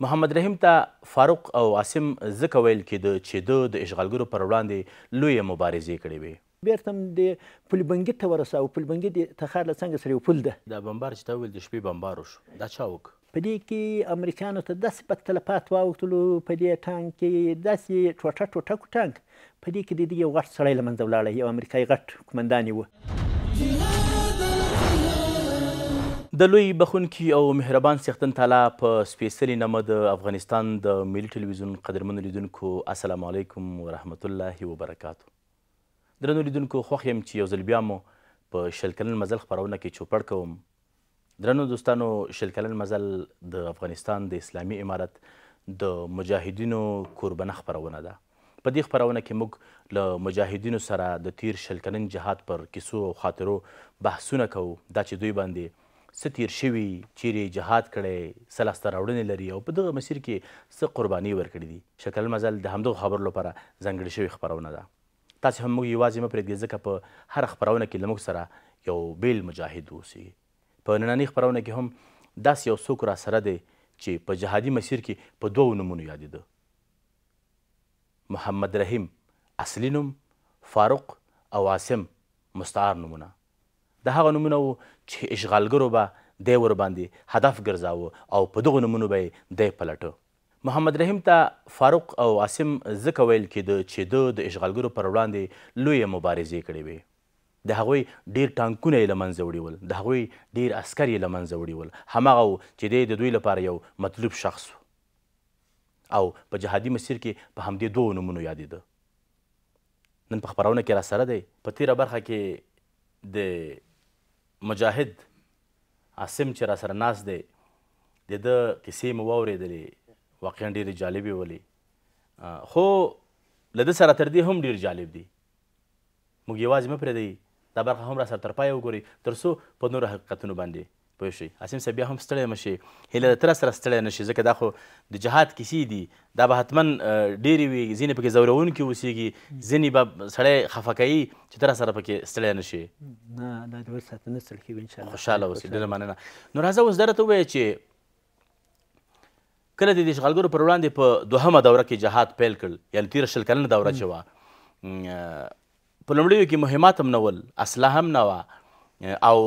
محمد رحیم ته فاروق او عاصم ځکه ویل کېده چې ده د اشغالګرو پر وړاندې لویې مبارزې کړې وې. بیرته د پلبنګي ته ورساوه. پلبنګي د تخار له څنګه سره یو پل ده. دا بمبار چې تا وویل د شپې بمبار وشو دا چا وکړ؟ په دې کې امریکایانو ته داسې پک تلفات واوښتلو په دې ټانک کې داسې ټوټه ټوټه کو ټانک په دې کې د دې یو غټ سړی له منځه ولاړی، یو امریکایي غټ قمندان یې و. د لوی بخونکي او مهربان څښتن تعالی په سپېڅلي نامه د افغانستان د ملي ټلویزیون قدرمنو لیدونکو السلام علیکم ورحمت الله وبرکاتو. درنو لیدونکو خوښ یم چې یو ځل بیا مو په شل کلن مزل خپرونه کې چوپړ کوم. درنو دوستانو، شل کلن مزل د افغانستان د اسلامي امارت د مجاهدینو کوربنه خپرونه ده. په دې خپرونه کې موږ له مجاهدینو سره د تیر شل کلن جهاد پر کیسو او خاطرو بحثونه کوو، دا چې دوی باندې څه تیر شوي، چیرې جهاد کړی، څه لاسته راوړنې لري او په دغه مسیر کې څه قرباني ورکړي دي. شل کلن مزل د همدغو خبرو لپاره ځانګړې شوې خپرونه ده. تاسې هم موږ یوازې مه پرېږدئ ځکه په هره خپرونه کې له موږ سره یو بیل مجاهد اوسي. په نننۍ خپرونه کې هم داسې یو څوک راسره دی چې په جهادي مسیر کې په دوو نومونو یادېده. محمد رحیم اصلي نوم، فاروق او عاصم مستعار نومونه. د هغه نومونه وو چې اشغالګرو به دی ورباندې هدف ګرځاوه او په دغو نومونو به یې دی پلټه. محمد رحیم ته فاروق او عاصم ځکه ویل کېده چې ده د اشغالګرو پر وړاندې لویې مبارزې کړې وې. د هغوی ډېر ټانکونه یې له منځه وړي ول، د هغوی ډېر عسکر یې له منځه وړي ول. هماغه و چې دی د دوی لپاره یو مطلوب شخص و او په جهادي مسیر کې په همدې دوو نومونو یادېده. نن په خپرونه کې راسره دی. په تېره برخه کې د مجاهد عاصم چې راسره ناست دی د ده کیسې مو واورېدلې، واقعا ډېرې جالبې ولې، خو له ده سره تر دې هم ډېر جالب دي. موږ یوازې مه پرېږدئ، دا برخه هم راسره تر پایه وګورئ تر څو په نورو حقیقتونو باندې پوه شئ. عاصم صاحب بیا هم ستړی مه شئ، هیله ده ته راسره ستړی نه شي ځکه دا خو د جهاد کیسې دي، دا به حتما ډېرې وي، ځینې پکې ځورونکي اوسېږي، ځینې به سړی خفه کوي چې ته راسره پکې ستړی نه شي. نه دا د بل ساعته نه ستړی کېږو انشاءالله. خوشحاله اوسئ، ډېره مننه. نو راځه اوس دا راته ووایه چې کله د اشغالګرو پر وړاندې په دوهمه دوره کې جهاد پیل کړ، یعنې تېره شل کلنه دوره چې وه، په لومړیو کې مهمات هم نه ول، اسلحه هم نه وه او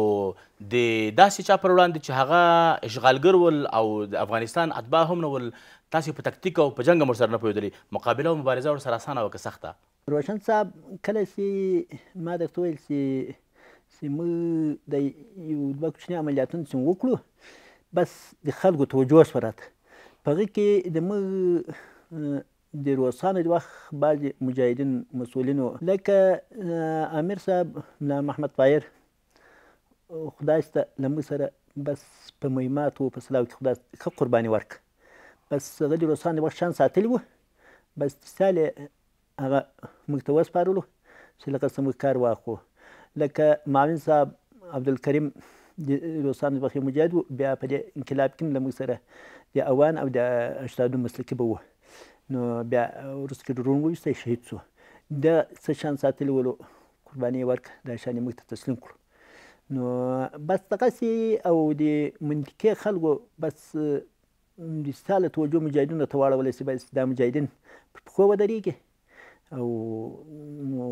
د داسې چا پر وړاندې چې هغه اشغالګر ول او د افغانستان اتباع هم نه ول، تاسې په تکتیک او په جنګ هم ورسره نه پوهېدلې، مقابله او مبارزه ورسره اسانه وه که سخته؟ روشن صاحب کله چې ما درته ویل چې موږ د یو دوه کوچني عملیاتونه چې وکړو، بس د خلکو توجه شوه راته. په هغې کې د موږ د روسانو د وخت بعضې مجاهدین مسؤلینو لکه امیر صاحب ملا محمد طاهر، خدای شته له موږ سره بس په مهماتو په سلاو کې خدای ښه قرباني ورکړه. بس هغه د روسانو د وخت شان ساتلي وو، بس مثال یې هغه موږ ته وسپارلو چې لکه څه موږ کار واخلو. لکه معاون صاحب عبدالکریم د روسانو د وخت یو مجاهد و، بیا په دې انقلاب کې هم له موږ سره د اوان او د اشتادو مسلکي به وو. نو بیا وروسته کې ډرون وویستی، شهید سو. د څه شان ساتلي ولو، قرباني یې ورکړه، دا شان یې موږ ته تسلیم کړو. نو بس دغسې او د منطقې خلکو بس د ستا له توجه مجاهدینو ته واړولی چې بس دا مجاهدین پر پښو ودرېږي او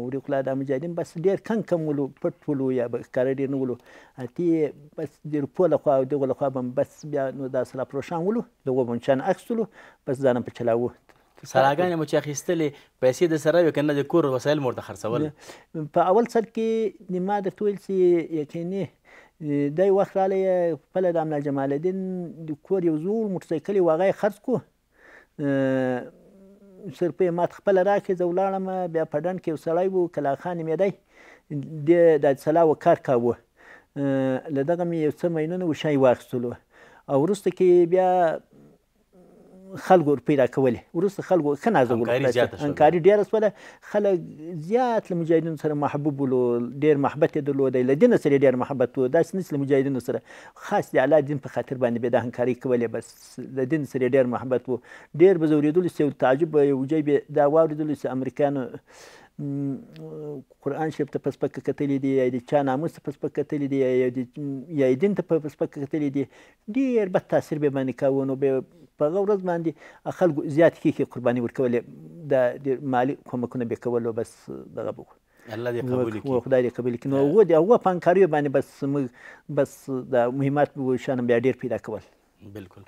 وریق الله دا مجاهدین بس ډېر کم ولو، پټ ولو یا به ښکاره ډېر نه ولو، اتې بس د روپو لخوا او دغو لخوا به بس بیا نو دا سلاح پروشان ولو، د هغو به نشان اخیستلو، بس ځان هم په چلاوو. سلاګانې مو چې اخیستلې پیسې د سره وې که نه د کور وسایل مو ورته خرڅول؟ په اول سر کې ما درته ویل چې یقیني دی وخت رالی خپله د امنا جمال الدین د کور یو زوړ موټرسایکل یې و، هغه یې خرڅ کړو، صرفه یې ماته خپله راکړې. زه ولاړم، بیا په ډنډ کې یو سړی و کلا خان نومېدی، د سلا و کار کاوه، له دغه مې یو څه مینونه و شی واخیستلو او وروسته کې بیا خلکو روپۍ راکولې. وروسته خلکو ښه نازولو، همکاري ډېره شوله، خلک زیات له مجاهدینو سره محبوب ولو، ډېر محبت یې درلودی، له دینه سره یې ډېر محبت و، داسې نه چې له مجاهدینو سره خاص د الله دین په خاطر باندې به دا همکاري کولې، بس له دین سره یې ډېر محبت و. ډېر به زورېدلو چې یو تعجب به یو ځای به دا واورېدلو چې امریکایانو قرآن شریف ته په سپکه کتلي دي، یا د چا ناموس ته په سپکه کتلي دي، یا دین ته په سپکه کتلي دي، ډېر بد تاثیر به باندې کاوه. نو بیا په هغه ورځ باندې خلکو زیات ښې قرباني ورکولې، د مالي کومکونه به یې کول، بس دغه به الله دې قبول کړي، خدای دې قبول کړي. نو هغو په همکاریو باندې بس موږ بس د مهمات شیان بیا ډېر پیدا کول. بالکل.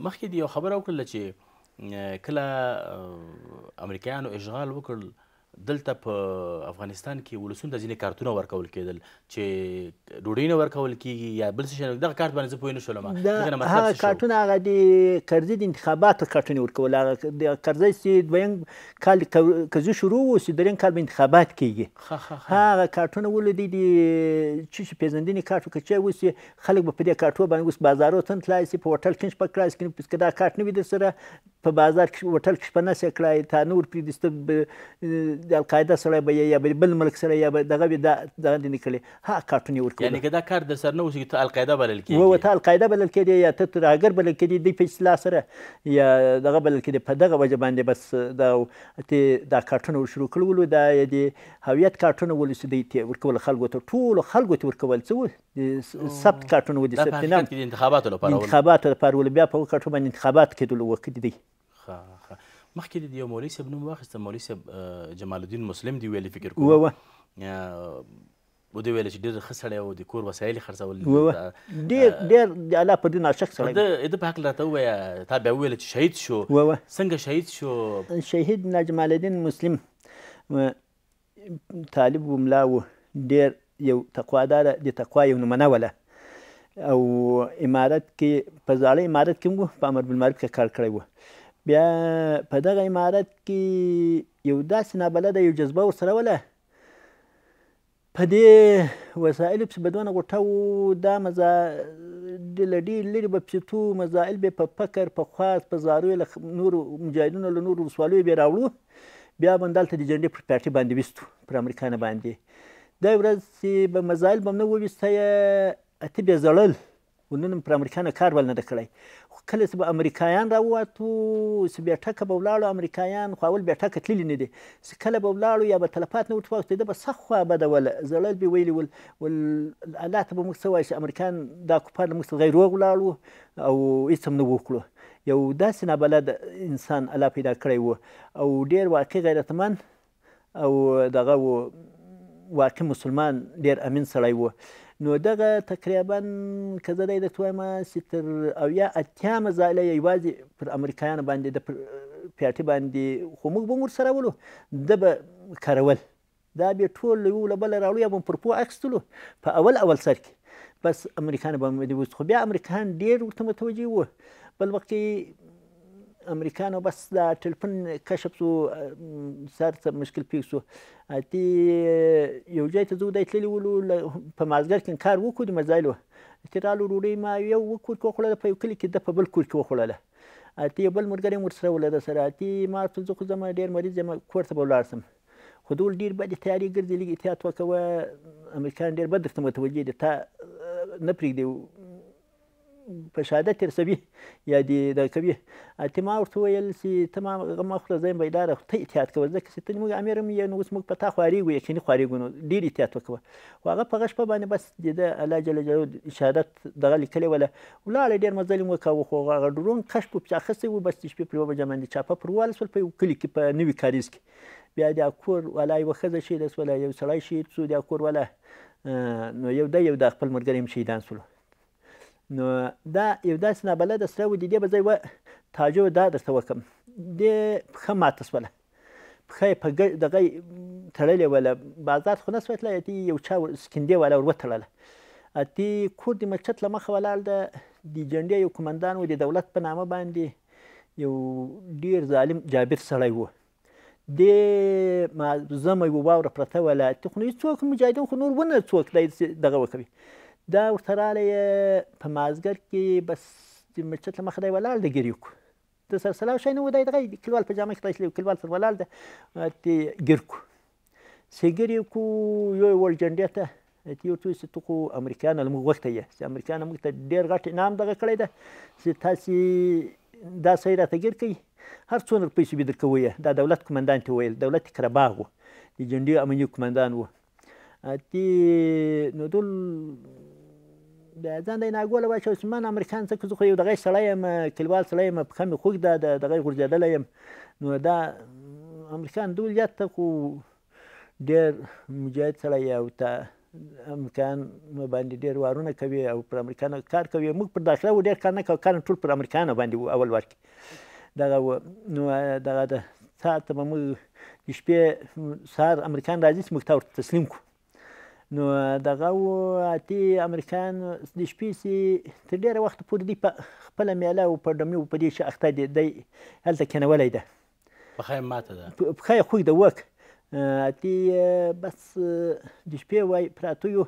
مخکې دې یو خبره وکړله چې کله امریکایانو اشغال وکړ دلته په افغانستان کې ولسونو ته ځینې کارتونه ورکول کېدل چې ډوډۍ نه ورکول کېږي یا بل څه شی. دغه کارت باندې زه پوه نه شولم. هغه کارتونه هغه د کرزي د انتخاباتو کارتونه ورکول. هغه د کرزي چې دویم کال کرزي شروع و چې درېیم کال به انتخابات کېږي، هغه کارتونه ولدي د چې پیژندنې کارت که چا اوس خلک به په دې کارتو باندې اوس بازارو ته تلای شي، په هوټل کې شپه کړای شي. که دا کارت نه وي در سره په بازار کې هوټل کې شپه نشي کړای، تا نور پرېږدي د القاعده سره به یا بل ملک سره یا دغه به دغه دې نه کړی، هغه کارتونه یې ورکول. یعنې که دا کارت در سره نه اوسي ته القاعده بلل کېږي، ته القاعده بلل کېدې یا ته ترهګر بلل کېدې دوی په اصطلاح سره، یا دغه بلل کېدې. په دغه وجه باندې بس دا کارتونه ورشروع کړولو. دا د هویت کارتونه ولې چې دوی ته ورکول خلکو ته، ټولو خلکو ته ورکول. څه و د ثبت کارتونه و، د ثبت نام د انتخاباتو لپاره ول. بیا په هغو کارتو باندې انتخابات کېدلو وکړي دی. مخکې د یو مولوي صاحب نوم واخیسته، مولوي صاحب جمال الدین مسلم دی ویلي، فکر کوم ودې ویل چې ډېر ښه سړی و، د کور وسایل یې خرڅول، ډېر د الله په دین عاشق سړی. د په هکله راته ووایه، تا بیا وویله چې شهید شو، څنګه شهید شو؟ شهید جمال الدین مسلم طالب و، ملا و، ډېر یو تقوادار، د تقوا یو نمونه وله. او امارت کې په زاړه امارت کې موږ په امر بالمعروف کې کار کړی و. بیا په دغه امارت کې یو داسې نابلده یو جذبه ورسره وله، په دې وسایلو پسې به دونه غوټه و، دا له ډېر لرې به پسې تو مزایل به په فکر په خواست په زارویو له نورو مجاهدینو له نورو ولسوالیو به یې راوړو. بیا به دلته د جنډې پر پارټي باندې ویستو، پر امریکا نه باندې. دا ورځ چې به مزایل به نه وویسته ته بیا زړل، نن پر امریکا نه کار بل نه ده کړی. خو کله چې به امریکایان راووتو چې بیا ټکه به ولاړو امریکایان، خو اول بیا ټکه تللي نه دي، چې کله به ولاړو یا به تلفات نه ورته واوښتېده به سخت خوا بدوله، زړل به ویلي ول الله ته به موږ څه وایي چې امریکایان دا کفار له موږ څخه غیر روغ ولاړو او هېڅ هم نه وکړو. یو داسې نابلد انسان الله پیدا کړی و، او ډېر واقع غیرتمند او دغه و، واقع مسلمان، ډېر امین سړی و. نو دغه تقریبا که زه درته ووایم چې تر 80 مزایله یوازې پر امریکایانو باندې د پیاټي باندې، خو موږ به هم ورسره ولو، ده به کارول. دا بیا ټول له یو له بله راوړو، یا به هم پر پو اخیستلو په اول سر کې، بس امریکایان به هم وست. خو بیا امریکایان ډېر ورته متوجه وو. بل وخت کې امریکانو بس دا ټلیفون کشف شو، سر ته مشکل پیښ شو. یو ځای ته زه ودای تللي ولو، په مازدیګر کې کار وکړو د مزایلو، چې رالو ډوډۍ ما یو کور کې وخوړله، په یو کلي کې ده په بل کور کې وخوړله. یو بل ملګری هم ورسره وله د سره. ما ورته زه خو ځم ډېر مریض یم، کور ته به ولاړ شم. خو ده ویل ډېر بدې تیارې ګرځي، لږ احتیاط وکوه، امریکایان ډېر بد درته متوجه دي، تا نه پرېږدي په شهادت تېر شوي یا دغه کوي. ما ورته وویل چې ته ما خوله، زه یم بیداره، ته احتیاط کوه، ځکه چې ته زموږ امیر هم یې، نو اوس موږ په تا خوارېږو، یقیني خوارېږو، نو ډېر احتیاط وکوه. خو هغه په هغه شپه باندې بس د ده الله جل جلاله شهادت دغه لیکلې وله، ولاړه ډېر مزل یې وکاوه. خو هغه ډرون کشف پسې اخیستی و، بس د شپې پر 1 بجه باندې چاپه پر وواله شول په یو کلي کې په نوي کاریز کې. بیا د کور والا یوه ښځه شهیده شوله، یو سړی شهید شو د کور والا، نو یو ده یو د خپل ملګری هم شهیدان شولو. نو دا یو داسې نابلده سره و. د دې به زه یوه تاجو دا درته وکړم، د پښه ماته شوله، پښه یې په دغه تړلې وله، بازار خو نه شوه تللی، یو چا سکندې والا ور وتړله. کور د مسجد له مخه ولاړ ده، د جنډې یو قمندان و، د دولت په نامه باندې یو ډېر ظالم جابر سړی و. د زمه یوه واوره پرته وله، خو نو هېڅوک مجاهدین خو نور ونه څوک دغه وکوي. دا ورته رالی په مازدیګر کې، بس د مسجد له مخه دی ولاړ ده، ګیر یې کړو. د سر سلاو شی نه و، دی دغه کلیوال په جامه کې تاسې کلیوال سره ولاړ ده، ګیر کړو. چې ګیر یې کړو، یو یې وړ جنډې ته، یو ورته وویل چې ته خو امریکایانو له موږ غوښتی یې، چې امریکایانو موږ ته ډېر غټ انعام دغه کړی ده، چې تاسې دا سړی راته ګیر کوي هر څومره پیسې به درکوی دا دولت قمندان ته ویل دولت قرهباغ و د جنډې امني قمندان و نو ټول بیا ځان دی ناګوله واچوه چې من امریکان څه زه خو یو دغه سړی یم کلیوال سړی یم پښه مې خوږ ده دغه غورځېدلی یم نو دا امریکان دولت ته خو ډېر مجاهد سړی او ته امریکایان باندې ډېر وارونه کوي او پر امریکایانو کار کوي موږ پر داخله و ډېر کار نه کوو کار ټول پر امریکایانو باندې و اول وار کې دغه و نو دغه د سهار ته به موږ د شپې سهار امریکایان راځي چې موږ ته ورته تسلیم کړو نو دغه و اتې امریکایان د شپې چې تر ډېره وخته پورې دوی په خپله میله او په ډمې و په دې چې اخته دی دی هلته کېنولی ده پښه یې ماته ده پښه یې خوږ ده وک اتې بس د شپې وای پراته یو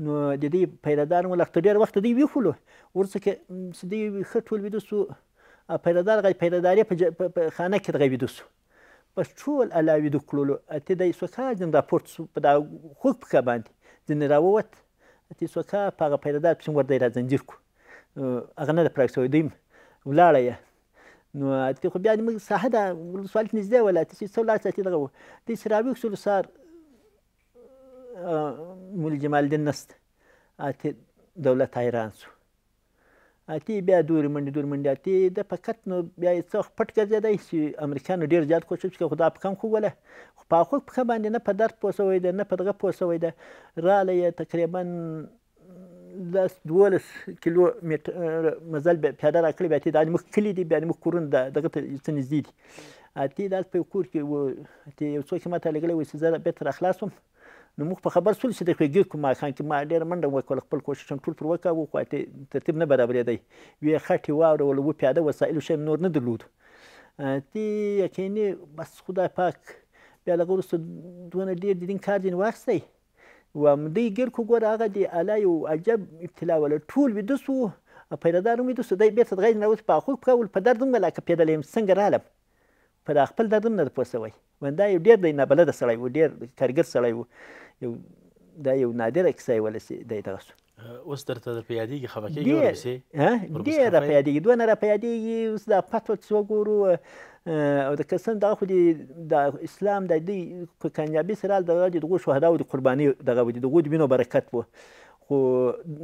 نو د دې پیردار مو لږ تر ډېره وخته دوی ویښولو وروسته کې چې دوی ښه ټول ویده سو پیردار پیرداري په خانه کې دغه ویده سو بس ټول الله ویده کړلو اتې دی سوکا ځین راپورت سو په دا خوږ پښه باندې ځینې راووت اتې سوکا په هغه پیردار پسې ور دی را زنجیر کړو هغه نه ده پراک شوی دوی ولاړه یې نو اتې خو بیا موږ ساحه ده ولسوالۍ ته نږدې وله اتې چې څه ولاړ اتې دغه و دوی چې راویښ شولو سهار مولي جمال الدین نسته اتې دولت حیران سو اتې بیا دورې منډې اتې ده فقط نو بیا یې څه پټ ګرځېدی چې امریکایانو ډېر زیات کوشش وکړ خو دا پښه هم خوږوله خو په هغه پښه باندې نه په درد پوه شوی ده نه په دغه پوه شوی ده راله یې تقریبا 10-12 کیلو مزل پیاده راکړی بیا اتې دا زموږ کلي دي بیا زموږ کورونه دغه ته څه نږدې دي اتې دلته په یو کور کې و اتې یو څوک یې ماته لګلی و چې زه بېرته راخلاص وم نو موږ په خبر شولو چې د ګیر کوم ماښام کې ما ډېره منډه وکړله خپل کوشش هم ټول پر وکاوه خو ترتیب نه برابرېدی ویې خټې واورولو و پیاده وسایلو شی نور نه درلودو اتې یقیني بس خدای پاک بیا له هغه وروسته دونه ډېر د دین کار ځینې واخیستی و دوی ګیر کو ګوره هغه د الله یو عجب ابتلا وله ټول ویده سو پیردار هم ویده سو دی بېرته د غیر نه راوځي په هغوی پښه ول په درد هم لکه پیدلی یم څنګه رالم په دا خپل درد هم نه ده پوه شوی دا یو ډېر دی نابلده سړی و ډېر کارګر سړی و دا یو نادره کیسه یې وله چې دی دغه سو اوس درته درپه یادېږي خفه کېږي ورپسې ډېر راپه یادېږي دونه راپه یادېږي اوس دا فتوا چې وګورو او د قسم دغه خو د اسلام د دوی په کامیابي سره دغه د دغو شهداو د قرباني دغه و د دغو د وینو برکت و خو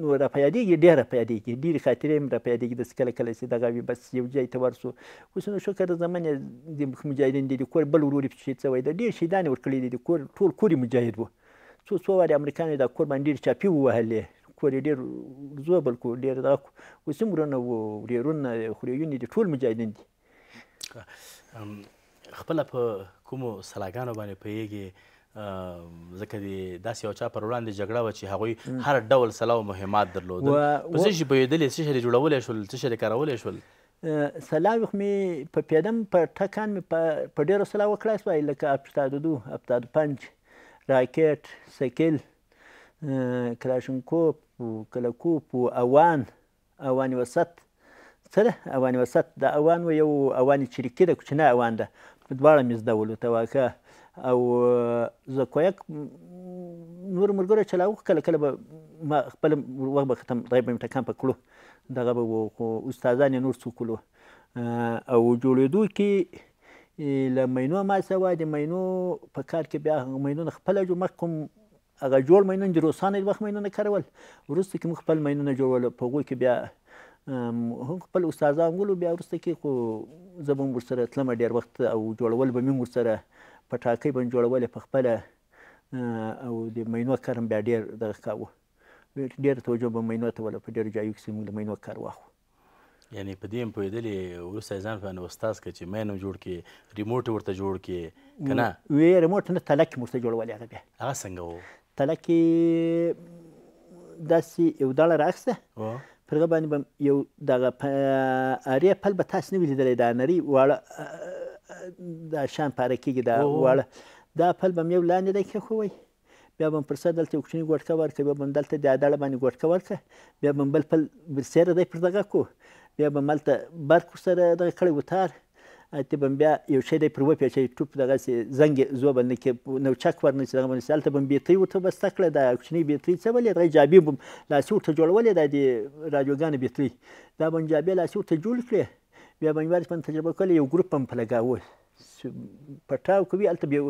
نو راپه یادېږي ډېر راپه یادېږي ډېرې خاطرې هم راپه یادېږي داسې کله کله چې دغه وي بس یو ځای ته ورسو اوس نو شکر د زمن د مجاهدین دی د کور بل ورور یې شهید شوی ده ډېر شهیدان یې ورکړي دي د کور ټول کور یې مجاهد و څو وارې امریکایانو دا کور باندې ډېرې چاپې ووهلې کور یې ډېر زوبل کړو ډېر دغه کړو اوس هم ورونه و ورېرونه خورېیونې دي ټول مجاهدین دي خپله په کومو سلاګانو باندې پوهېږې ځکه د داسې یو چا پر وړاندې جګړه وه چې هغوی هر ډول سلا او مهمات درلودل په څه شي پوهېدلې څه شی یې جوړولی شول څه شی یې کارولی شول سلاوي خو مې په پیادم په ټکان مې په ډېرو سلا وکړای شوی لکه 72 75 راکټ سایکل کلاشینکوف کلکوف اوان وسط څه ده اوان وسط د اوان و یو اوان چریکي ده کوچنی اوان ده په دواړه مې زده ولو تواکه او زکویک نور ملګرو چلاوه کله کله به ما خپل وخت به ختم دغه به مې ټکان په کړو دغه به و خو استادان یې نور څوک ولو او جوړېدو کې له مینو ما سوا د مینو په کار کې بیا مینونه خپله جو مخ کوم هغه جوړ مینونه د روسانو وخت مینونه کارول وروسته کې موږ خپل مینونه جوړول په هغوی کې بیا هم خپل استادان ولو بیا وروسته کې خو زه به هم ورسره تلمه ډېر وخت او جوړول به مې هم ورسره په ټاکۍ به مې جوړولې په خپله او د مینو کار هم بیا ډېر دغه کاوه ډېره توجه به مینو ته وله په ډېرو ځایو کې موږ د مینو کار واخلو یعنې په دې هم پوهېدلې وروسته یې ځان باندې استاز کړه چې مین هم جوړ کړې ریموټ یې ورته جوړ کړې که نه وی ریموټ نه تلک مې ورته جوړولې هغه بیا هغه څنګه و تلک یې داسې یو داړه رااخیسته پر هغه باندې به یو دغه ارې پل به تاسې نه وي لیدلی دا نري واړه دا شان پاره کېږي دا واړه دا پل به مې یو لاندې دی کېښوی بیا به م پر سر دلته یو کوچني ګوټکه ورکړه بیا به م دلته د داړه باندې ګوټکه ورکړه بیا به م بل پل برسېره دی پر دغه کړو بیا به م هلته برق ورسره دغه کړی و تار هلته به م بیا یو شی دی پر وپېچوي ټوپ دغسې زنګ یې زوبل نه کړي نوچک ورنه چې دغه باندې هلته به م بیټرۍ ورته بسته کړه دا کوچنۍ بیټرۍ څه ولې دغه جابې به م لاسي ورته جوړولې دا د راډیوګانو بیټرۍ دا به م جابې لاسي ورته جوړ کړې بیا بنګوالي باندې تجربه کوله یو ګروپ هم په لګاوه پټاو کوي هلته بیا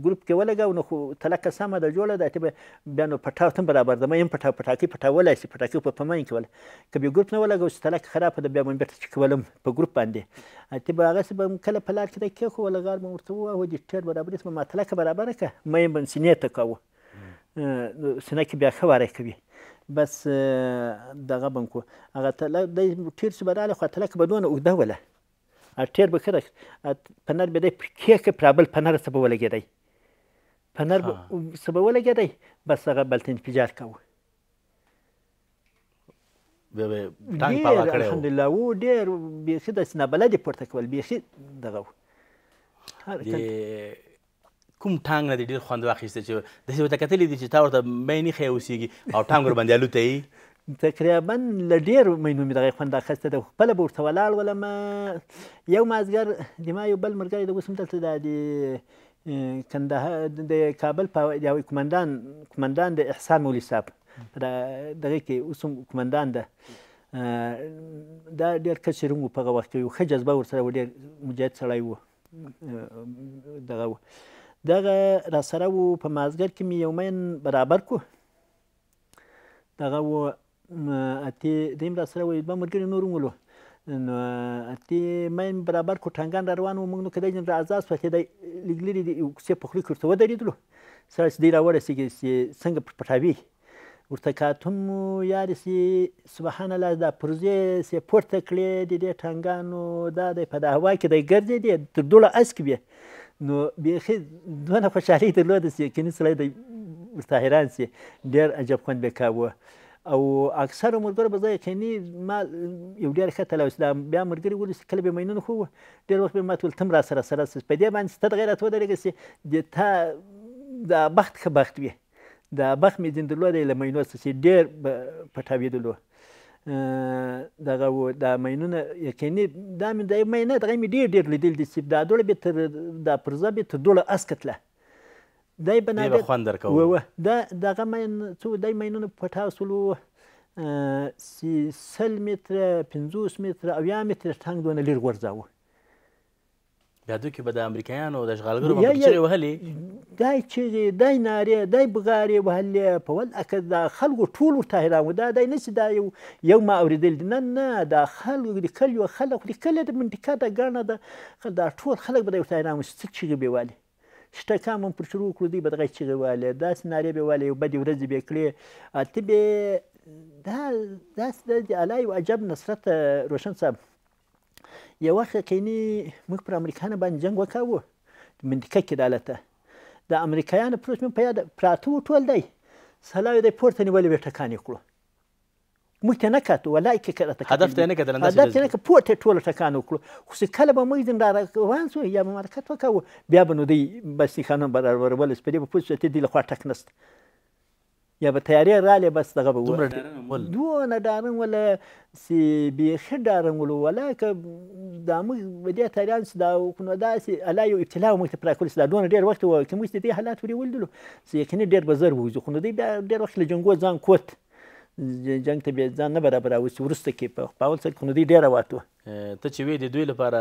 ګروپ کې ولګاو نو خو تلکه سمه ده جوړه ده ته بیا نو پټاو ته برابر ده مې هم پټاکۍ پټاولی شي پټاکۍ په پمین کوله که بیا ګروپ نه ولګاو چې تلکه خرابه ده بیا به بېرته چې کولم په ګروپ باندې ته به هغسې به کله په لار کې دی کېښوله غار به ورته ووهو د ټیر برابري ته به ما تلکه برابره کړه مې به سینې ته کوو سینه کې بیا ښه واری کوي بس دغه به کو هغه دی ټیر چې به راغلی خو تلکه به دونه اوږده وله ټیر به ښه پنر به دی کېښه پر بل پنر څه به ولګېدی پنر څه به ولګېدی بس هغه بلته انفجار کوو ډېر الحمدلله و ډېر بیخي داسې نابلدې پورته کول بیخي دغه و کوم ټانګ نه دې ډېر خوند واخیسته چې داسې ورته کتلي دي چې تا ورته مۍ نه ښی اوسېږي او ټانګ ورباندې الوتی تقریبا له ډېرو مینو مې دغه خوند اخیسته ده خپله به ورته ولاړ ولم یو مازدیګر د ما یو بل ملګری د اوس هم دلته دا د کندهار د کابل په یو قمندان د احسان مولوي صاحب په دغه کې اوس هم قمندان ده دا ډېر کشر هم و په هغه وخت کې یو ښه جذبه ورسره و ډېر مجاهد سړی و دغه و دغه راسره و په مازدیګر کې مې یو مین برابر کړو دغه و اتې دیم راسره و دوه ملګري نور هم ولو نو اتې مین برابر کړو ټانګان را روان و موږ نو کدی را ازاد شو چې دی لږ لرې د یو کوڅې په خوله کې ورته ودرېدلو سره چې دی راورسېږي چې څنګه پټاوي ورته کاتم یارې چې سبحان الله دا پرزې چې پورته کړې د دې ټانګانو دا دی په د هوا کې دی ګرځېدې تر دوله اسک بیا نو بیخي دونه خوشحالي درلوده چې یقیني سړی دی ورته حیران شي ډېر عجب خوند به کاوه او اکثرو ملګرو به زه یقیني ما یو ډېر ښه تلوث دا بیا ملګري ولو چې کله به مینونه خو ډېر وخت به ما ته ویل ته هم راسره سره په دې باندې چې ته دغې راته ودرېږه چې د تا دا بخت ښه بخت وي دا بخت مې ځینې درلودی له مینو څخه چې ډېر به پټاوېدلو دغه و دا مینونه یقیني دا مې دا مینه دغه مې ډېر لیدلي دي چې دا دوړه به تر دا پرزه به تر دوړه اسکه تله دی به خوند درکوه دغه مین څو دی مینونه پټاو سولو 30 متره 50 متره 80 متره ټانګ دونه لرې غورځاوه بیا دوی کې به د امریکایانو د اشغالګرو به چغې وهلې دی چغې دی نارې دی بغارې وهلې په ولکه دا خلکو ټول ورته حیران وو دا دی نه چې دا یو ما اورېدل دي نه دا خلکو د کلیو خلک د کلي د منطقه د ګڼه دا ټول خلک به دی ورته حیران وو چې څه چغې به یې والې شټکام هم پر شروع کړو دوی به دغه چغې والې داسې نارې به یې والې یو بدې ورځې به یې کړې ته به داسې د الله یو عجب نصرت روشن صاحب یو وخت یقیني موږ پر امریکایانو باندې جنګ وکاوه منطقه کې د هلته د امریکایانو پروس مې په یاد پراته وو ټول دی سلاوي دی پورته نیولې به یې ټکان یې کړو موږ ته نه کتو والله کې هدف ته یې نه کتل هدف ته نه کتل پورته یې ټوله ټکان وکړو خو چې کله به موږ ځین را روان شو یا به حرکت وکوو بیا به نو دوی بس خانم برابرول په دې به پوه شو چې دوی له خوا ټک نسته یا به تیارې راغلې بس دغه به دونه ډارن وله چې بیخي ډارن ولو ولا که دا موږ به دې تیاران چې دا نو داسې الله یو ابتلا موږ ته پراکول چې دا دونه ډېر وخت و که موږ د دې حالات ورې ولیدلو چې یقیني ډېر به زر ووځو خو نو دوی بیا ډېر وخت له جنګو ځان کوت جنګ ته بیا ځان نه برابراوه چې وروسته کې په اول سر کې خو نو دوی ډېره واتو ته چې وې د دوی لپاره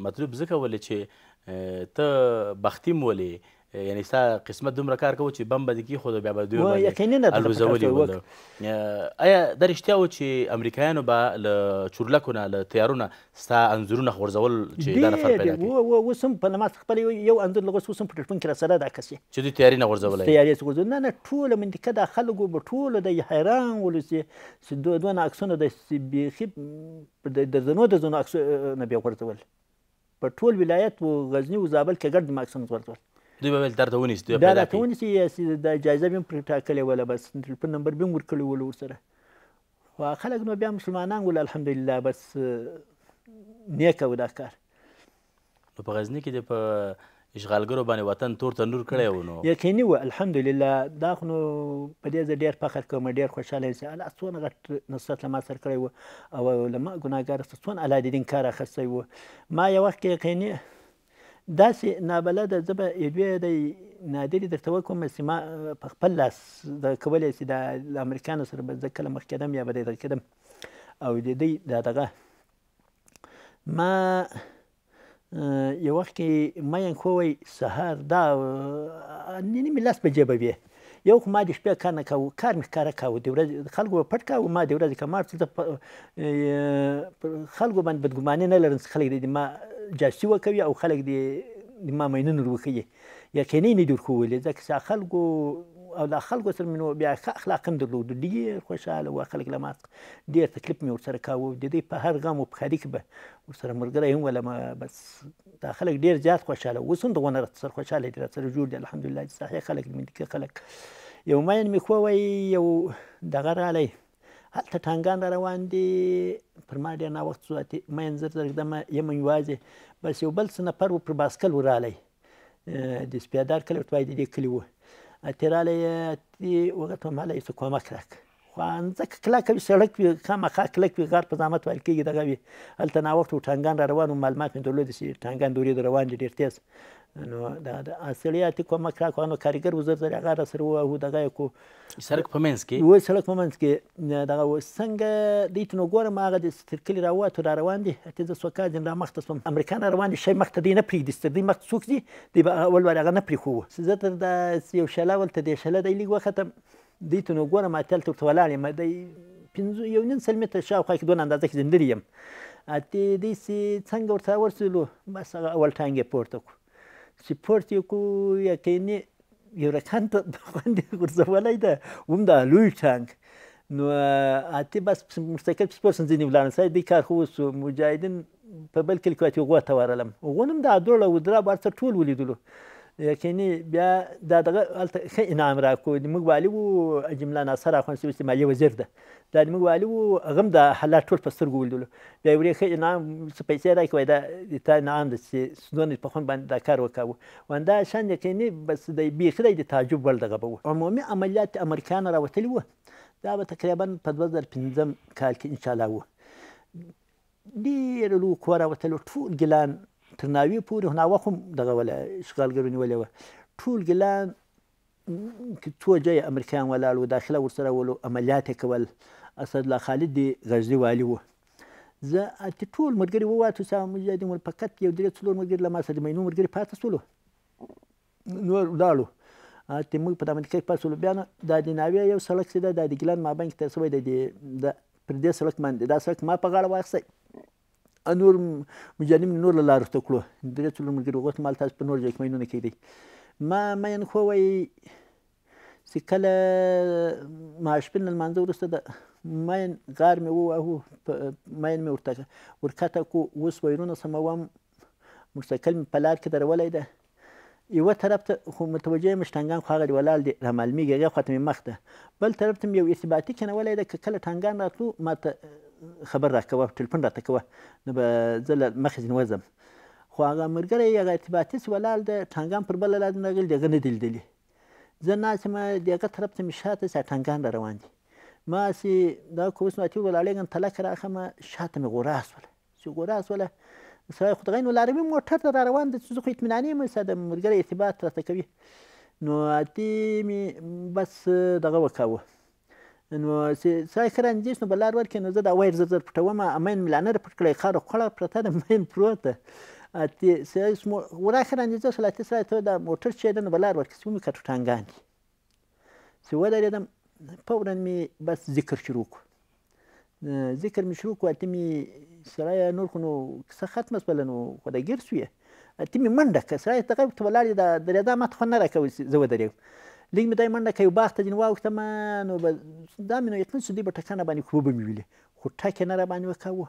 مطلوب ځکه ولې چې ته بختیم ولې یعنی ستا قسمت دومره کار کوو چې بم به دې کېښودو بیا به دوی الوزولي ول آیا دا رښتیا و چې امریکایانو به له چورلکو نه له تیارو نه ستا انځورونه غورځول چې دا نفر پیدا کړي اوس هم په نماز خپل یو انځور لږ اوس هم په ټلیفون کې راسره دا کس چې دوی تیاري نه غورځولی تیاري غورځول نه ټوله منطقه دا خلکو به ټوله د حیران ولو چې دونه عکسونه د بیخي د درځنو عکسونه بیا غورځول په ټول ولایت و غزني و زابل کې ګډ عکسونه غورځول دوی به ویل درته ونیسي دا راته ونیسي د جایزه به هم پرې ټاکلې وله بس ټلیفون نمبر به هم ورکړی ولو ورسره خو خلک نو بیا مسلمانان ول الحمدلله بس نیکه و دا کار نو په غزني کې د په اشغالګرو باندې وطن تور تنور کړی و نو یقیني و الحمدلله دا خو نو په دې زه ډېر فخر کوم ډېر خوشحاله یم چې الله څونه غټ نصرت له ما سره کړی و او له ما ګناهګار څخه څونه الله د دین کار اخیستی و ما یو وخت کې یقیني داسې نابلده زه به یوې د نادرې درته وکړم چې ما په خپل لاس دغه کولی چې د امریکانو سره به زه کله مخ کېدم یا به دغه کېدم او د دوی دا دغه ما یو وخت کې مین کوی سهار دا نیمې 10 بجې به وي. یو خو ما د شپې کار نه کوو، کار مې ښکاره کوو، د ورځې خلکو به پټ کوو، ما د ورځې کمار څه خلکو باندې بدګماني نه لرم چې خلک د ما جاسوسي وکوي او خلک د ما مینونه وکوي. یقیني مې در ښوولي ځکه چې خلکو او د خلکو سره مې نو بیا ښه اخلاق هم درلود، ډېر خوشحاله وو خلک له ما څخه، ډېر تکلیف مې ورسره کاوه، د دوی په هر غم او په ښادي کې به ورسره ملګری هم ولم. بس دا خلک ډېر زیات خوشحاله وو، اوس هم دغونه راسره خوشحاله دي، راسره جوړ دي الحمدلله، چې صحیح خلک دي، منطقي خلک. یو مین مې خوی یو دغه رالی، هلته ټانګان را روان دي، پر ما ډېر ناوخت شو، مین زر زر ږدمه یم یوازې، بس یو بل څه نفر و پر باسکل و رالی، د سپیدار کلی ورته وایي د دې کلي و. اتې رالی هغه ته هله یو څه کومک راکړه، خو ځکه کلکه وي، سړک وي، خامخا کلک وي، غر په زحمت ویل کېږي، دغه وي. هلته ناوخته و ټانګان را روان و، معلومات مې درلود چې ټانګان دورې روان دي ډېر تېز. نو دا سړي اتې کومک راکړه، نو کارګر و زر زر هغه راسره ووهو، دغه یې کړو سړک په منځ کې و، سړک په منځ کې دغه و. څنګه دوی ته نو ګورم هغه د تر کلي راووتو، را روان دي، اتې زه سوکا ځم، را مخته شوم، امریکایان را روان دي، شی مخته دوی نه پرېږدي، چې تر دوی مخته څوک ځي دوی به اول وار هغه نه پرېښوو. زه تر دا یو شله ولته دې شله دی لږ وختم، دوی ته نو ګورم اتې هلته ورته ولاړ یم، دی 1.5 متره شاوخوا کې دونه اندازه کې زندري یم. اتې دوی چې څنګه ورته راورسېدلو، بس هغه اول ټانګ یې پورته کړو، چې پورته یې کړو یقیني یو رقم ته باندې غورځولی ده، هم دا لوی ټانګ. نو اتې بس موټرسایکل پسې پورته ځینې ولاړم، سړی دې کار خو وسو، مجاهدین په بل کلي کې اتې هغو ته ورغلم، هغو هم دا دوړه و دراب هر څه ټول ولیدلو. یقیني بیا دا دغه هلته ښه انعام راکړو، زموږ والي و جمله ناصر اخوندصاحب چې مالیې وزیر ده، دا زموږ والي و، هغه هم دا حالات ټول په سترګو ولیدلو. بیا یې ورې ښه انعام څه پیسې راکړې، وایي دا د تا انعام ده چې دونه په خوند باندې دا کار وکاوه. همدا شان یقیني بس دی بیخي دی د تعجب وړ دغه به و. عمومي عملیات امریکایان راوتلي وو، دا به تقریبا په 2015 کال کې انشاءالله و. ډېر لوی قوه راوتلو، ټول ګیلان تر ناوې پورې، ناوخت هم دغه وله اشغالګرو نیولې وه، ټول ګیلان کې څو ځایه امریکایان ولاړ وو، داخله ورسره ولو، عملیات یې کول. اسدالله خالد د غزني والي و. زه اتې ټول ملګري ووتو، چې مجاهدین ول، فقط یو 3-4 ملګري له ما سره د مینو ملګري پاتې شولو، نور ولاړو. اتې موږ په دامنځ کې پاتې شولو. بیا نو دا د ناوې یو سړک چې ده، دا د ګیلان مابین کې تېر شوی دی، پر دې سړک باندې دا سړک ما په غاړه واخیستی، نور مجاهدین نور له لارې ورته کړو، 3-4 ملګري هغو ته ما تاسو په نور ځای کې مینونه کېدی. ما مین خو وایي چې کله ماسپښین له لمانځه وروسته د مین غار مې وواهو، مین مې ورته ورکښته کړو، اوس ویرونه سموم، موټرسایکل مې په لار کې درولی ده، یوه طرف ته خو متوجه یم ټانګان خو هغه ولاړ دي، را معلومېږي هغې خوا ته مې مخ ده، بل طرف ته مې یو ارتباطي کېنولی ده، که کله ټانګان راتلو ما ته خبر راکوه، ټلیفون راته کوه، نو به زه له مخې ځینې وځم. خو هغه ملګری هغه ارتباطي چې ولاړ ده، ټانګان پر بله لار راغلي دي، هغه نه دي لیدلي. زه ناست یم د هغه طرف ته مې شاته چې ټانګان را روان دي، ما چې دا که اوس نو اتې ولاړېږم، تلکه راخمه، شاته مې غورا شوله، چې غورا شوله سړی خو دغه نو لاروي موټر ته را روان دی، چې زه خو اطمیناني یم چې د ملګري ارتباط راته کوي. نو اتې مې بس دغه وکاوه، نو چې سړی ښه رانږدې شو نو به لار ورکړي، نو زه دا ویر زر زر پټوم، مین مې لا نه ده پټ کړی، خاوره خوړه پرته ده، مین پروت ده. اتې سړی ورا ښه رانږدې شول، اتې سړی ته دا موټر چې دی نو به لار ورکړي، چې ومې کتو ټانګان دي، چې ودرېدم، فورا مې بس ذکر شروع کړو، ذکر مې شروع کړو. اتې مې سړی نور خو نو کیسه ختمه شوله، نو خو د ګیر شوې، اتې مې منډه کړه، سړی دغه ورته ولاړ دی، دا درېدا ما ته خوند نه راکوي چې زه ودرېږم، لږ مې دی منډه کړه، یو باغ ته ځینې واوښتم، نو به دا مې نو یقین شو دوی به ټکان راباندې کړي، وبه مې ویلې، خو ټک یې نه راباندې وکاوه.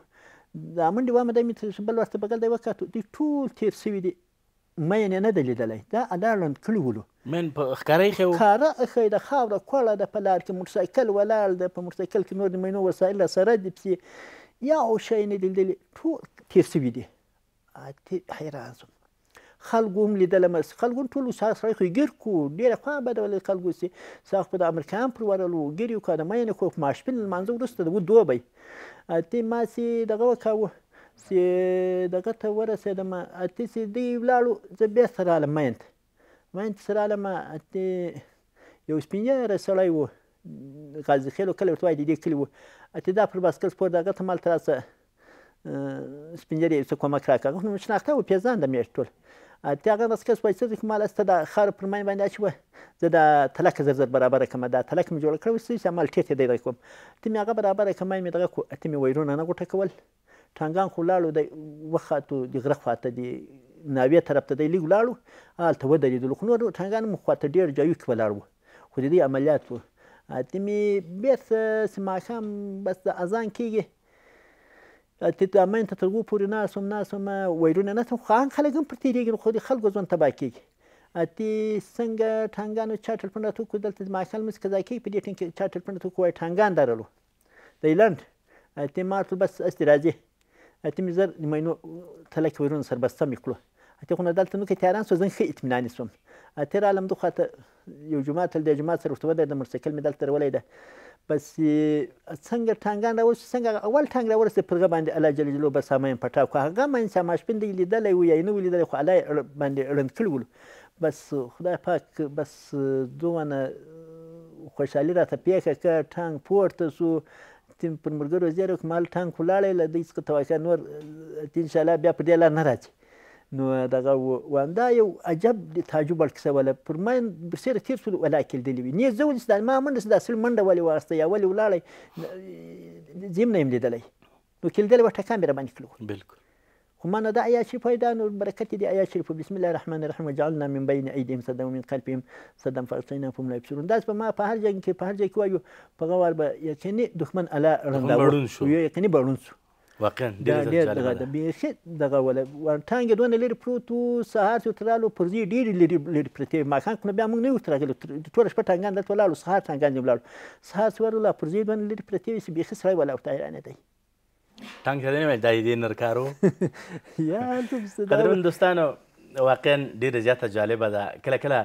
دا منډې وامه دی مې بل ورته بغل دی وکتو، دوی ټول تېر شوي دي، مین یې نه دی لیدلی، دا اډارلند کړي ولو، مین په ښکاره ایښی و، ښکاره ایښی ده، خاوره کوړه ده، په لار کې موټرسایکل ولاړ ده، په موټرسایکل کې نور د مینو وسایل راسره دي، پسې یو شی نه دی لیدلی، ټول تېر شوي دي. اتې حیران شوم، خلکو هم لیدلم، خلکو هم ټول سړی خو یې ګیر کړو، ډېره خوا بده وله خلکو چې ساخ په د امریکایان پر ورغلو، ګیر یې کړو، د مین یې کړو، په ماسپښین له لمانځه وروسته د دوبی. اتې ما چې دغه وکاوه، چې دغه ته ورسېدم، اتې چې دوی ولاړو، زه بېرته رالم مین ته، مین ته چې رالم، اتې یو سپین ږیری سړی و، غازي خیل کلی ورته وایي د دې کلي و، اتې دا پر باسکل سپور، دغه ته مالته راسه سپین ږیري څه کومک راکړه. هغه خو مې شناخته و پېژانده مې ټول. اتې هغه داسې کس وایي څه ما لسته د خاورو پر ماین باندې اچوه زه دا تلکه زر زر برابره کړم. دا تلکه مې جوړه کړې وه څه عمل ټیټ یې دغه کوم. اتې مې هغه برابره کړه ماین مې دغه کړو. اتې مې ویرونه نه غوټه کول. ټانګان خو ولاړو دی وخاتو د غره خواته د ناوې طرف ته دی لږ ولاړو هلته ودرېدلو. خو نور ټانګان مو خواته ډېر جایو کې ولاړ وو خو د دوی عملیات وو. اتې مې بېرته چې ماښام بس د اذان کېږي اتې ماین ته تر اوو پورې ناست وم ویرونه نه خو عام خلک هم پر تېرېږي خو د خلکو ژوند تباه کېږي. اتې څنګه ټانګانو چا ټلیفون راته وکړو دلته د ماښام لمونځ قضا کېږي په دې ټیم کې چا ټلیفون راته وکړو وایي ټانګان درلو دی لنډ. اتې ما ورته بس هسې راځې. اتې مې زر د مینو تلکې ویرونه سربسته مې کړو. اتې خو نه دلته نو که تیاران سو زه ښه اطمیناني شوم. اتې رالم دو خواته یو جومات ته د جومات سره ورته ودرېدم موټرسایکل مې دلته درولی ده. بس څنګه ټانګان راورسېد څنګه اول ټانګ راورسېد پر هغه باندې الله جل جلاله بس هغه یې پټاو کړو. هغه ماین چې ماسپښین دی لیدلی و یا یې نه و لیدلی خو الله یې باندې ړند کړي ولو. بس خدای پاک بس دونه خوشحالي راته پېښه کړه. ټانګ پورته سو پر ملګرو زیری وکړم هلته ټانګ ولاړی له دوی څخه توقع نور انشاءالله بیا په دې لار نه راځي. نو دغه وایم دا یو عجب د تعجب وړ کیسه وله. پر ماین برسېره تېر شولو ولا کېدلې وي نیز زه ولې چې ما منډه چې دا سړي منډه ولې واخیسته یا ولې ولاړی زه هم نه یم لیدلی نو کېدلی وه ټکان مې راباندې کړی و. بالکل. خو ما نه دا آیات شریف وایي دا نو برکت یې د آیات شریف بسم الله الرحمن الرحیم وجعلنا من بین ایدیهم سدا ومن خلفهم سدا فاغشیناهم فهم لا یبصرون. داسې به ما په هر ځای کې وایو په هغه وار به یقیني دښمن الله ړنداوه یقیني به ړوند شو. واقعا ډېر دغه ده بیخي دغه وله ټانګ یې دونه لرې پروت و سهار چې ورته رالو پرزې ډېرې لرې پرتې وې. ماښام خو نو بیا موږ نه یو ورته راغلو ټوله شپه ټانګان دلته ولاړو سهار ټانګان دې ولاړو. سهار چې ورغلو پرزې یې دونه لرې پرتې وې چې بیخي سړی ولا ورته حیرانېدی. ټانګ ته نه ویل دا دې نرکار و. قدرمن دوستانو واقعا ډېره زیاته جالبه ده. کله کله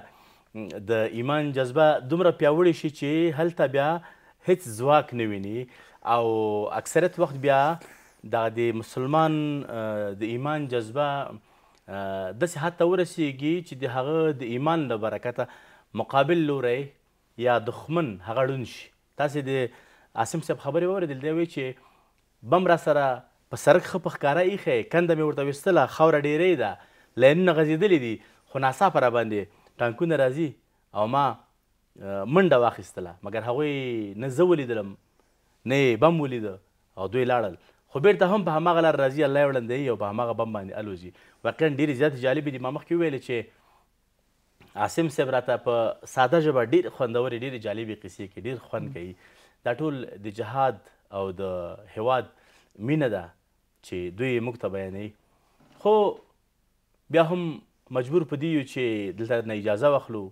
د ایمان جذبه دومره پیاوړې شي چې هلته بیا هیڅ ځواک نه ویني او اکثریت وخت بیا دا د مسلمان د ایمان جذبه داسې حد ته ورسیږي چې د هغه د ایمان له برکته مقابل لوری یا دښمن هغه ړوند شي. تاسې د عاصم صاحب خبرې واورېدل دی وایي چې بم را سره په سړک ښه په ښکاره ایښی کنده مې ورته ویستله خاوره ډېرې ده لاینونه غځېدلي دي خو ناڅاپه راباندې ټانکونه راځي او ما منډه واخیستله مګر هغوی نه زه ولیدلم نه یې بم ولیده او دوی لاړل خو بیرته هم په هماغه لار راځي الله یې وړندوي او په هماغه بم باندې الوځي. واقعا ډېرې زیاتې جالبې دي. ما مخکې وویلې چې عاصم صاحب راته په ساده ژبه ډېرې خوندورې ډېرې جالبې قصې کوي ډېر خوند کوي. دا ټول د جهاد او د هیواد مینه ده چې دوی موږ ته بیانوي. خو بیا هم مجبور په دې یو چې دلته نه اجازه واخلو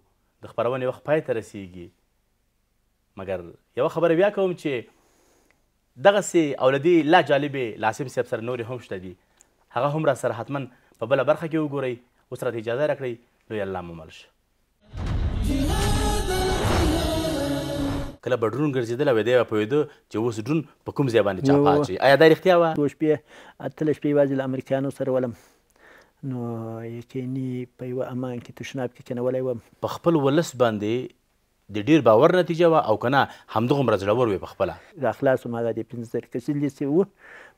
د خپرونې وخت پای ته رسیږي. مګر یوه خبره بیا کوم چې دغسې او له دې لا جالبې له عاصم صاحب سره نورې هم شته دي هغه هم را سره حتما په بله برخه کې وګورئ. اوس راته اجازه راکړئ. لوی الله مو مل شه. کله به ډرون ګرځېدلی وی دی به پوهېده چې اوس ډرون په کوم ځای باندې چاپه اچوي. آیا دا رښتیا وه؟ 2 شپې اتلس شپې یوازې له امریکایانو سره ولم نو یقیني په یوه امان کې تشناب کې کېنولی وم. په خپل ولس باندې د ډېر باور نتیجه وه او که نه همدغومره زړور وې په خپله؟ را خلاص وم هغه د 15 کسیز لیست وو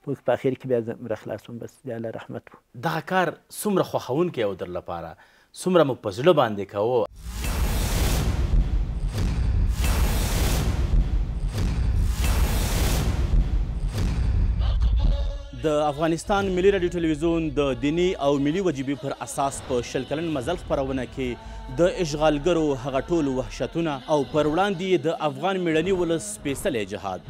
په اخر کې بیا را خلاص وم. بس د الله رحمت و. دغه کار څومره خوښونکی و در لپاره څومره مو په زړه باندې کوه؟ د افغانستان ملي راډیو ټلویزیون د دینی او ملي وجیبې پر اساس په 20 کلن مزل خپرونه کې د اشغالګرو هغه ټول وحشتونه او پر وړاندې د افغان میړني ولس سپېڅلی جهاد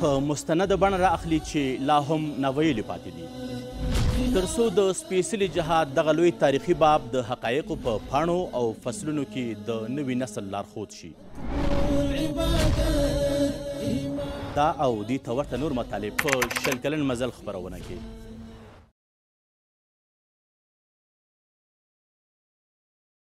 په مستنده بڼه را اخلي چې لا هم ناویلي پاتې دي تر څو د سپېڅلي جهاد دغه لوی تاریخي باب د حقایقو په پاڼو او فصلونو کې د نوي نسل لارښود شي. دا او دې ته ورته نور مطالب په 20 کلن مزل خپرونه کې